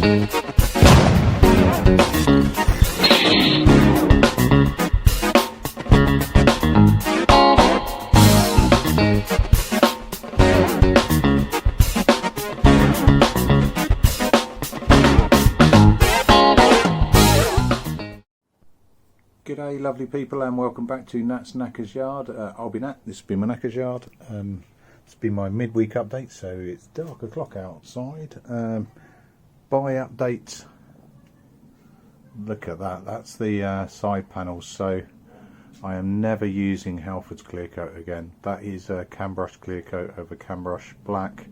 G'day lovely people, and welcome back to Nat's Knackers Yard. I'll be Nat, this has been my Knackers Yard. It's been my midweek update, so it's dark o'clock outside. Buy updates, look at that, that's the side panels. So I am never using Halford's clear coat again. That is cam brush clear coat over cam brush black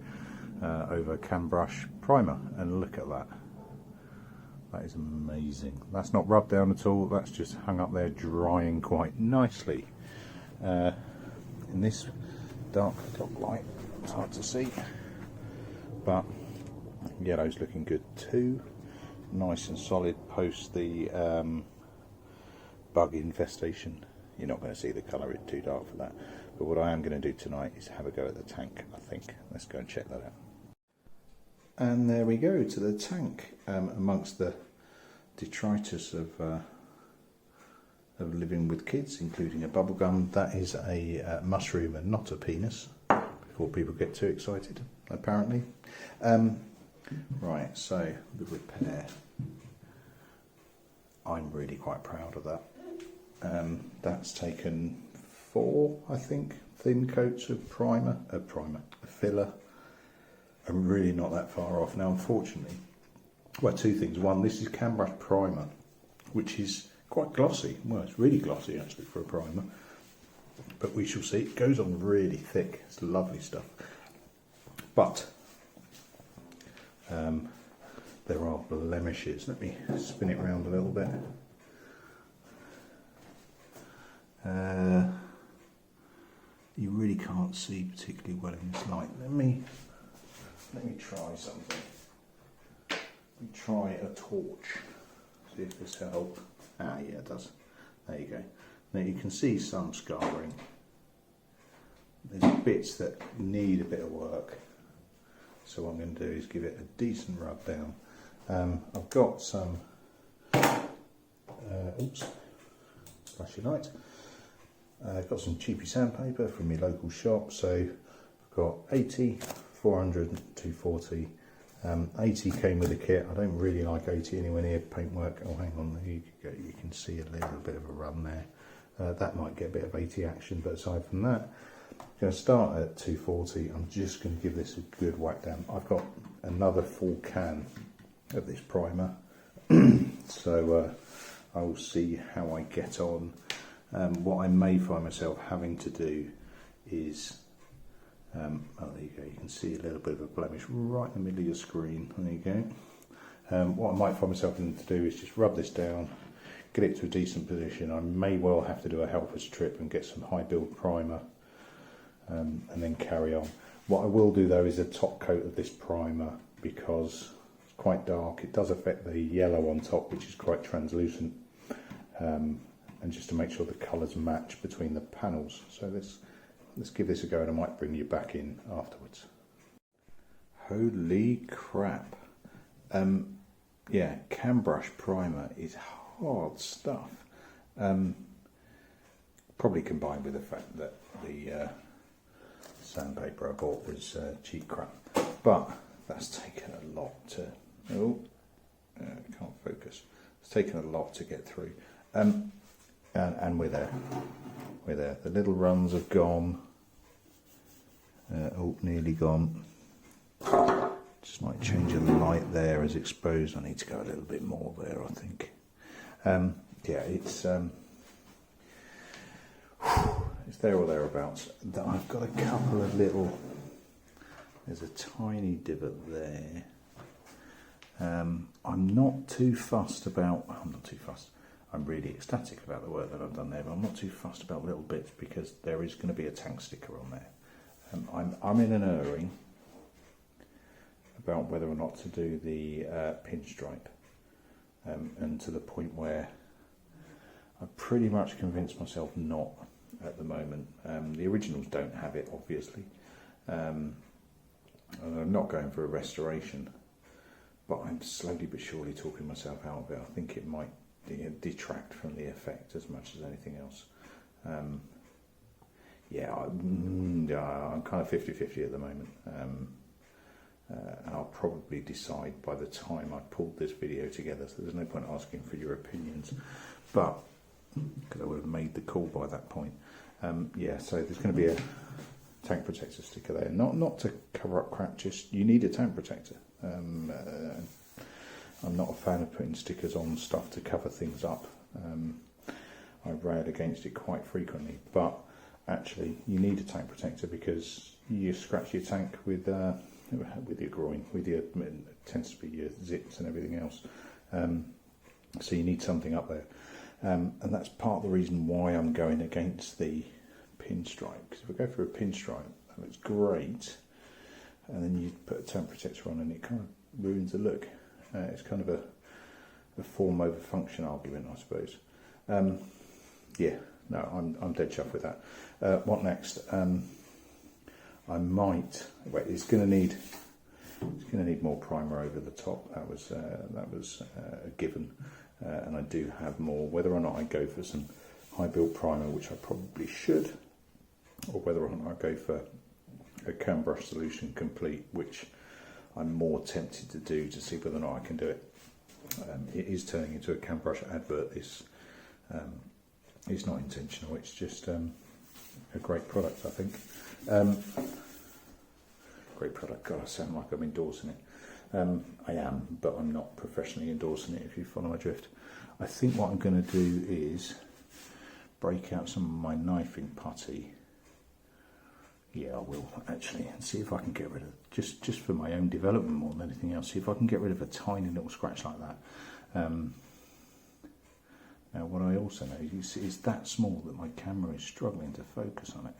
over cam brush primer, and look at that. That is amazing. That's not rubbed down at all, that's just hung up there drying quite nicely. In this dark top light, it's hard to see, but yellow's looking good too. Nice and solid post the bug infestation. You're not going to see the colour, it's too dark for that. But what I am going to do tonight is have a go at the tank, I think. Let's go and check that out. And there we go, to the tank, amongst the detritus of living with kids, including a bubblegum. That is a mushroom and not a penis, before people get too excited, apparently. Right, so the repair. I'm really quite proud of that. That's taken 4, I think, thin coats of filler. I'm really not that far off. Now, unfortunately, well, 2 things. One, this is cam brush primer, which is quite glossy. Well, it's really glossy actually for a primer, but we shall see. It goes on really thick. It's lovely stuff. But there are blemishes. Let me spin it around a little bit. You really can't see particularly well in this light. Let me try something. Let me try a torch. See if this helps. Ah, yeah, it does. There you go. Now you can see some scarring. There's bits that need a bit of work. So what I'm going to do is give it a decent rub down. I've got some, oops, flashy light. I've got some cheapy sandpaper from my local shop. So I've got 80, 400, 240. 80 came with a kit. I don't really like 80 anywhere near paintwork. Oh, hang on, there you go. You can see a little bit of a run there. That might get a bit of 80 action, but aside from that, I'm going to start at 240. I'm just going to give this a good whack down. I've got another full can of this primer, so I will see how I get on. What I may find myself having to do is, oh, there you go, you can see a little bit of a blemish right in the middle of your screen. There you go. What I might find myself having to do is just rub this down, get it to a decent position. I may well have to do a helper's trip and get some high build primer, and then carry on. What I will do though is a top coat of this primer, because it's quite dark. It does affect the yellow on top, which is quite translucent, and just to make sure the colours match between the panels. So let's give this a go, and I might bring you back in afterwards. Holy crap. Yeah, cam brush primer is hard stuff. Probably combined with the fact that the sandpaper I bought was cheap crap. But that's taken a lot to, can't focus. It's taken a lot to get through. And we're there. We're there. The little runs have gone. Oh, nearly gone. Just might change a light there as exposed. I need to go a little bit more there, I think. Yeah, it's there or thereabouts. I've got a couple of little. There's a tiny divot there. I'm not too fussed about. I'm not too fussed. I'm really ecstatic about the work that I've done there, but I'm not too fussed about little bits, because there is going to be a tank sticker on there. I'm in an erring about whether or not to do the pinstripe, and to the point where I've pretty much convinced myself not at the moment. The originals don't have it, obviously, and I'm not going for a restoration, but I'm slowly but surely talking myself out of it. I think it might detract from the effect as much as anything else. Yeah, I'm kind of 50-50 at the moment. And I'll probably decide by the time I pulled this video together, so there's no point asking for your opinions, but because I would have made the call by that point. Yeah, so there's going to be a tank protector sticker there, not to cover up crap, just you need a tank protector. I'm not a fan of putting stickers on stuff to cover things up. I rail against it quite frequently, but actually you need a tank protector because you scratch your tank with your groin, it tends to be your zips and everything else. So you need something up there. And that's part of the reason why I'm going against the pinstripe. Because if I go for a pinstripe, that looks great, and then you put a tank protector on and it kind of ruins the look. It's kind of a form over function argument, I suppose. Yeah, no, I'm dead chuffed with that. What next? I might. Wait, it's going to need more primer over the top. That was a given, and I do have more. Whether or not I go for some high build primer, which I probably should, or whether or not I go for a cam brush solution complete, which I'm more tempted to do to see whether or not I can do it. It is turning into a cam brush advert. It's not intentional. It's just a great product, I think. Great product. God, I sound like I'm endorsing it. I am, but I'm not professionally endorsing it, if you follow my drift. I think what I'm going to do is break out some of my knifing putty. Yeah, I will actually, and see if I can get rid of, just for my own development more than anything else, see if I can get rid of a tiny little scratch like that. Now what I also know is that small that my camera is struggling to focus on it.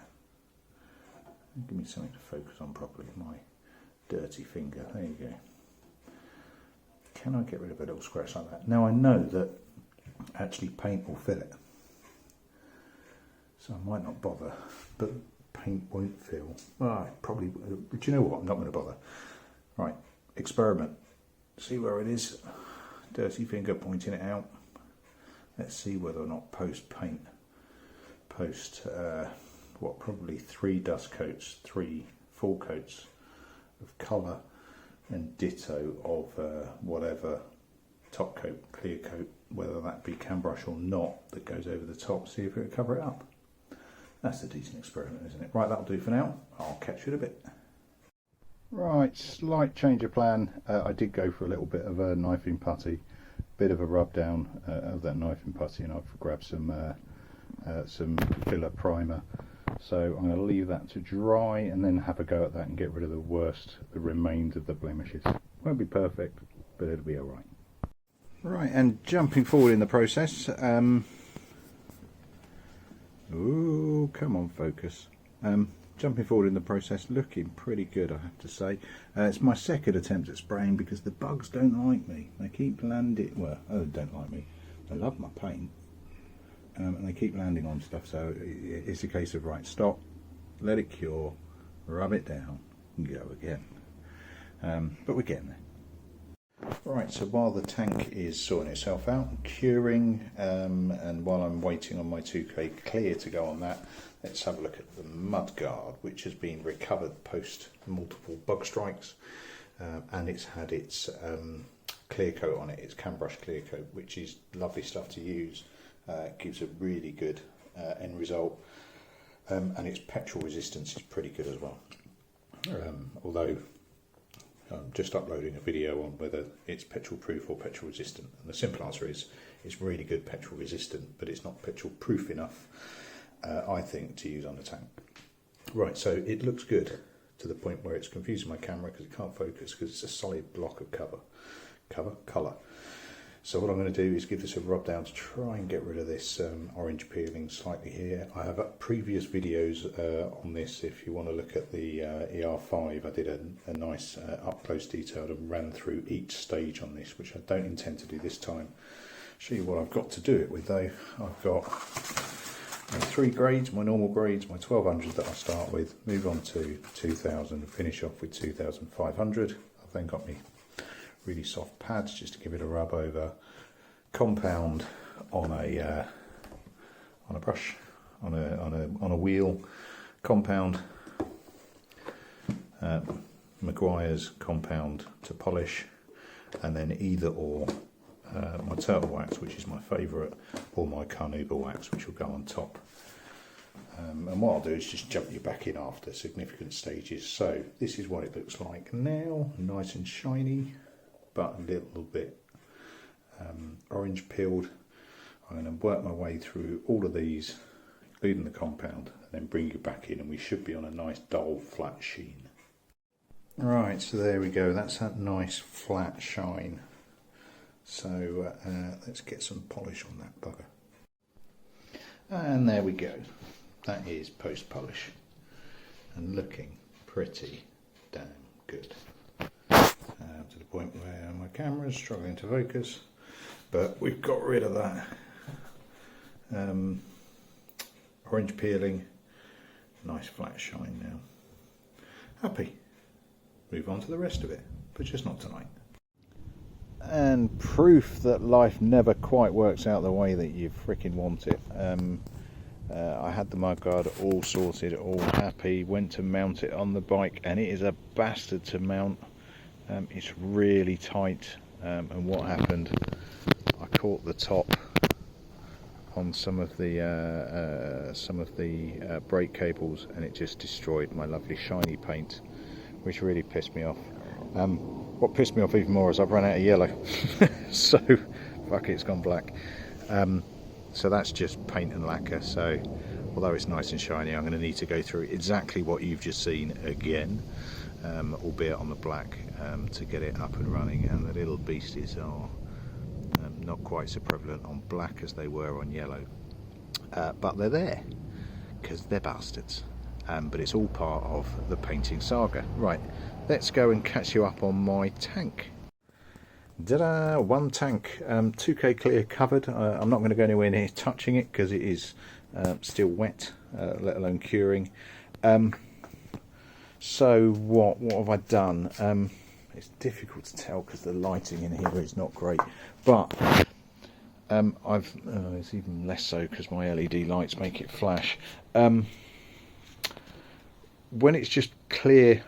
Give me something to focus on properly, my dirty finger, there you go. Can I get rid of a little scratch like that? Now I know that actually paint will fill it, so I might not bother, but paint won't fill. Well, probably, do you know what, I'm not going to bother. Right, experiment, see where it is, dirty finger pointing it out. Let's see whether or not post paint, probably 3 dust coats, 3 full coats of colour, and ditto of whatever top coat, clear coat, whether that be cam brush or not, that goes over the top, see if it will cover it up. That's a decent experiment, isn't it? Right, that'll do for now. I'll catch you in a bit. Right, slight change of plan. I did go for a little bit of a knifing putty, bit of a rub down of that knifing putty, and I've grabbed some filler primer. So I'm going to leave that to dry and then have a go at that and get rid of the remains of the blemishes. Won't be perfect, but it'll be alright. Right, and jumping forward in the process, oh, come on, focus. Jumping forward in the process, looking pretty good, I have to say. It's my second attempt at spraying because the bugs don't like me. They keep landing, well, they don't like me. They love my paint. And they keep landing on stuff, so it's a case of, right, stop, let it cure, rub it down, and go again. But we're getting there. Right, so while the tank is sorting itself out, curing, and while I'm waiting on my 2K clear to go on that, let's have a look at the mud guard, which has been recovered post multiple bug strikes, and it's had its clear coat on it, its cam brush clear coat, which is lovely stuff to use. Gives a really good end result, and its petrol resistance is pretty good as well. Although I'm just uploading a video on whether it's petrol proof or petrol resistant, and the simple answer is it's really good petrol resistant, but it's not petrol proof enough, I think, to use on the tank. Right, so it looks good to the point where it's confusing my camera because it can't focus because it's a solid block of colour. So what I'm going to do is give this a rub down to try and get rid of this orange peeling slightly here. I have previous videos on this. If you want to look at the ER5, I did a nice up close detail and ran through each stage on this, which I don't intend to do this time. Show you what I've got to do it with though. I've got my 3 grades, my normal grades, my 1200 that I start with, move on to 2000 and finish off with 2500. I've then got me really soft pads just to give it a rub over, compound on a brush, on a wheel, compound, Maguire's compound to polish, and then either or my turtle wax, which is my favourite, or my carnauba wax, which will go on top. And what I'll do is just jump you back in after significant stages. So this is what it looks like now, nice and shiny, but a little bit orange peeled. I'm going to work my way through all of these, including the compound, and then bring you back in, and we should be on a nice dull flat sheen. Right, so there we go, that's that nice flat shine. So let's get some polish on that bugger. And there we go. That is post-polish and looking pretty damn good. To the point where my camera's struggling to focus, but we've got rid of that orange peeling, nice flat shine now. Happy. Move on to the rest of it, but just not tonight. And proof that life never quite works out the way that you freaking want it. I had the mudguard all sorted, all happy, went to mount it on the bike, and it is a bastard to mount. It's really tight, and what happened, I caught the top on some of the brake cables, and it just destroyed my lovely shiny paint, which really pissed me off. What pissed me off even more is I've run out of yellow, so fuck it, it's gone black. So that's just paint and lacquer, so although it's nice and shiny, I'm going to need to go through exactly what you've just seen again, albeit on the black, to get it up and running. And the little beasties are not quite so prevalent on black as they were on yellow, but they're there because they're bastards. But it's all part of the painting saga. Right, let's go and catch you up on my tank. Ta-da! One tank, 2K clear covered. I'm not going to go anywhere near touching it because it is still wet, let alone curing. So what have I done? It's difficult to tell because the lighting in here is not great, but it's even less so because my LED lights make it flash. When it's just clear,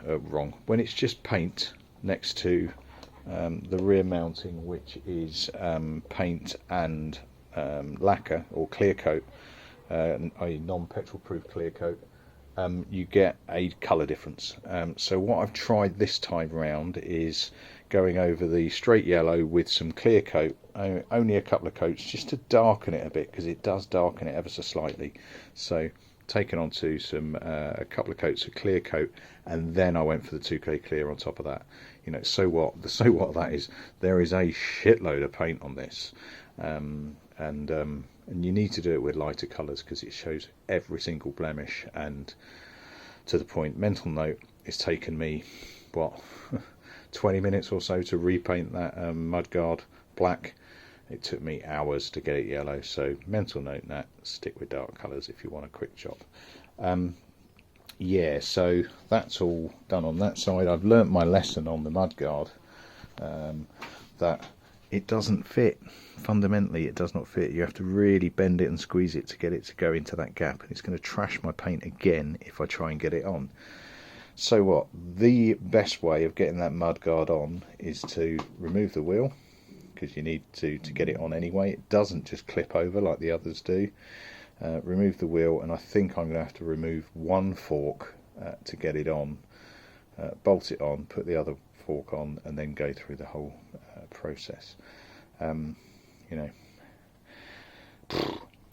when it's just paint next to the rear mounting, which is paint and lacquer or clear coat, i.e. non-petrol proof clear coat, you get a colour difference. So what I've tried this time round is going over the straight yellow with some clear coat, only a couple of coats, just to darken it a bit, because it does darken it ever so slightly. So taken onto a couple of coats of clear coat, and then I went for the 2K clear on top of that. You know, so what that is, there is a shitload of paint on this, and you need to do it with lighter colours because it shows every single blemish. And to the point, mental note, it's taken me 20 minutes or so to repaint that mudguard black. It took me hours to get it yellow, so mental note that, stick with dark colours if you want a quick job. Yeah, so that's all done on that side. I've learnt my lesson on the mudguard, that it doesn't fit. Fundamentally, it does not fit. You have to really bend it and squeeze it to get it to go into that gap, and it's going to trash my paint again if I try and get it on. So what? The best way of getting that mudguard on is to remove the wheel, because you need to get it on anyway. It doesn't just clip over like the others do. Remove the wheel, and I think I'm going to have to remove one fork to get it on, bolt it on, put the other fork on, and then go through the whole process. You know,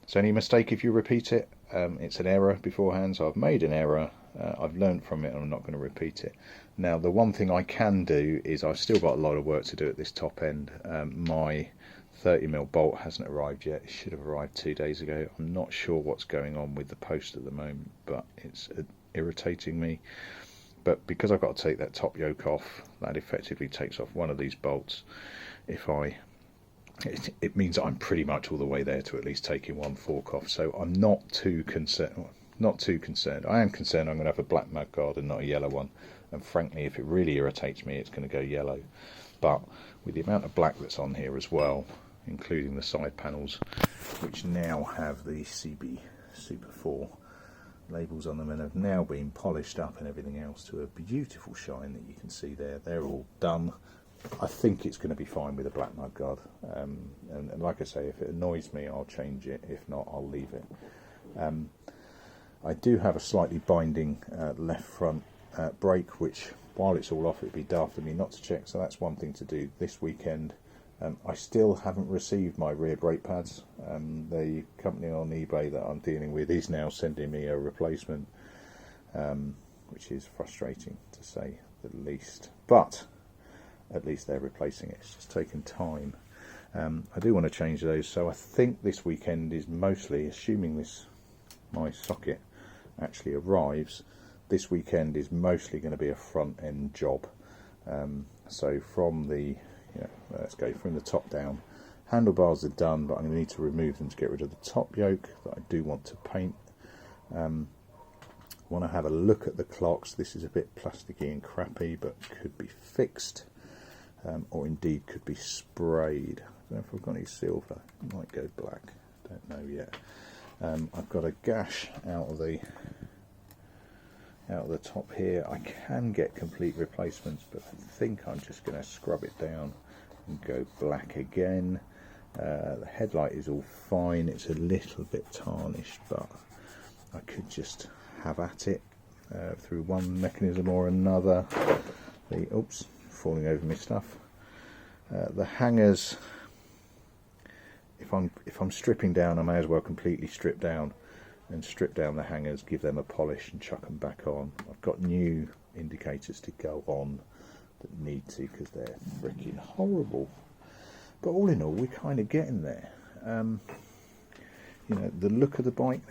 it's only a mistake if you repeat it. It's an error beforehand, so I've made an error, I've learned from it, and I'm not going to repeat it. Now, the one thing I can do is I've still got a lot of work to do at this top end. My 30mm bolt hasn't arrived yet. It should have arrived 2 days ago. I'm not sure what's going on with the post at the moment, but it's irritating me. But because I've got to take that top yoke off, that effectively takes off one of these bolts. It means that I'm pretty much all the way there to at least taking one fork off. So I'm not too concerned. I am concerned I'm going to have a black mudguard and not a yellow one. And frankly, if it really irritates me, it's going to go yellow. but with the amount of black that's on here as well, including the side panels, which now have the CB Super 4 labels on them and have now been polished up and everything else to a beautiful shine that you can see there. They're all done. I think it's going to be fine with a black mudguard, and like I say, if it annoys me I'll change it, if not I'll leave it. I do have a slightly binding left front brake, which while it's all off it'd be daft of me not to check, so that's one thing to do this weekend. I still haven't received my rear brake pads. The company on eBay that I'm dealing with is now sending me a replacement, which is frustrating to say the least, but at least they're replacing it. It's just taken time. I do want to change those, so I think this weekend is mostly, assuming my socket actually arrives, this weekend is mostly going to be a front end job. So from the, let's go from the top down. Handlebars are done, but I'm going to need to remove them to get rid of the top yoke that I do want to paint. Want to have a look at the clocks. This is a bit plasticky and crappy, but could be fixed, or indeed could be sprayed. I don't know if I've got any silver. It might go black. Don't know yet. I've got a gash out of the top here. I can get complete replacements, but I think I'm just going to scrub it down and go black again. The headlight is all fine. It's a little bit tarnished, but I could just have at it through one mechanism or another. Oops, falling over my stuff. The hangers, if I'm stripping down, I may as well completely strip down and strip down the hangers, give them a polish and chuck them back on. I've got new indicators to go on that need to, because they're freaking horrible. But all in all, we're kind of getting there. The look of the bike,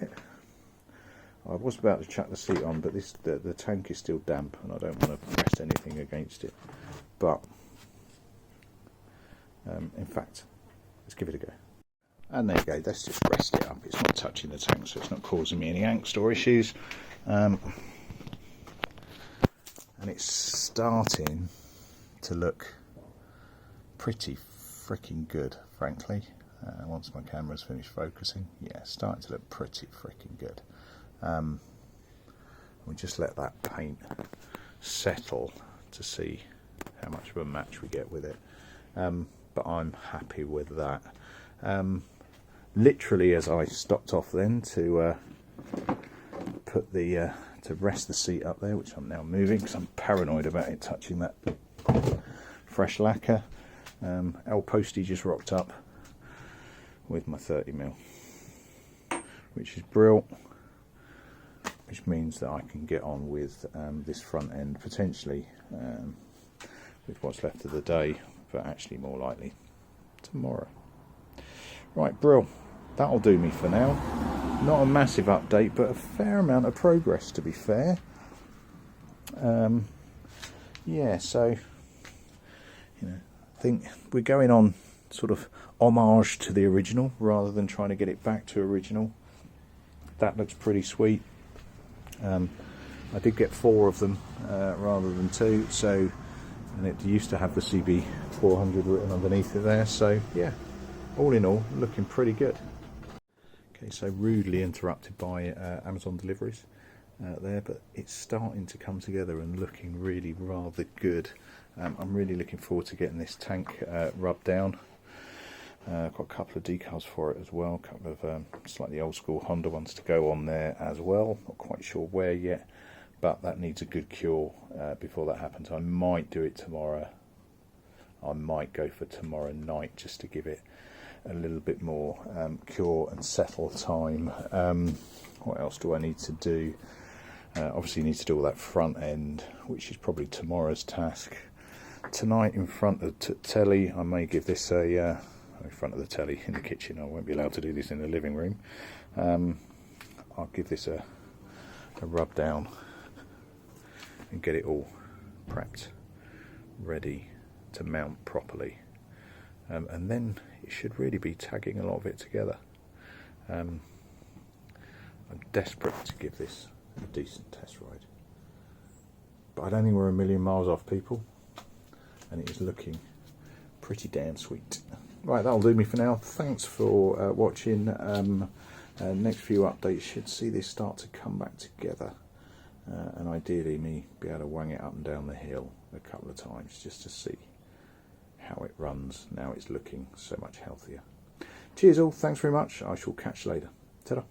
I was about to chuck the seat on, but the tank is still damp and I don't want to press anything against it. But in fact, let's give it a go. And there you go, let's just rest it up. It's not touching the tank, so it's not causing me any angst or issues. And it's starting to look pretty freaking good, frankly. Once my camera's finished focusing, yeah, it's starting to look pretty freaking good. We just let that paint settle to see how much of a match we get with it. But I'm happy with that. Literally, as I stopped off then to put the to rest the seat up there, which I'm now moving because I'm paranoid about it touching that fresh lacquer. L Posty just rocked up with my 30mm, which is brilliant, which means that I can get on with this front end potentially with what's left of the day, but actually more likely tomorrow. Right, brill. That'll do me for now. Not a massive update, but a fair amount of progress, to be fair. Yeah, so I think we're going on sort of homage to the original rather than trying to get it back to original. That looks pretty sweet. I did get 4 of them rather than 2, so, and it used to have the CB400 written underneath it there, so yeah, all in all, looking pretty good. Okay, so rudely interrupted by Amazon deliveries there, but it's starting to come together and looking really rather good. I'm really looking forward to getting this tank rubbed down. Got a couple of decals for it as well, a couple of slightly old school Honda ones to go on there as well. Not quite sure where yet, but that needs a good cure before that happens. I might do it tomorrow. I might go for tomorrow night just to give it a little bit more cure and settle time. What else do I need to do? Obviously need to do all that front end, which is probably tomorrow's task. Tonight in front of the telly, I may give this a in front of the telly in the kitchen. I won't be allowed to do this in the living room. I'll give this a rub down and get it all prepped, ready to mount properly. And then it should really be tagging a lot of it together. I'm desperate to give this a decent test ride, but I don't think we're a million miles off, people, and it is looking pretty damn sweet. Right, that'll do me for now. Thanks for watching. Next few updates should see this start to come back together, and ideally me be able to wang it up and down the hill a couple of times just to see how it runs now it's looking so much healthier. Cheers all, thanks very much. I shall catch you later. Ta-da.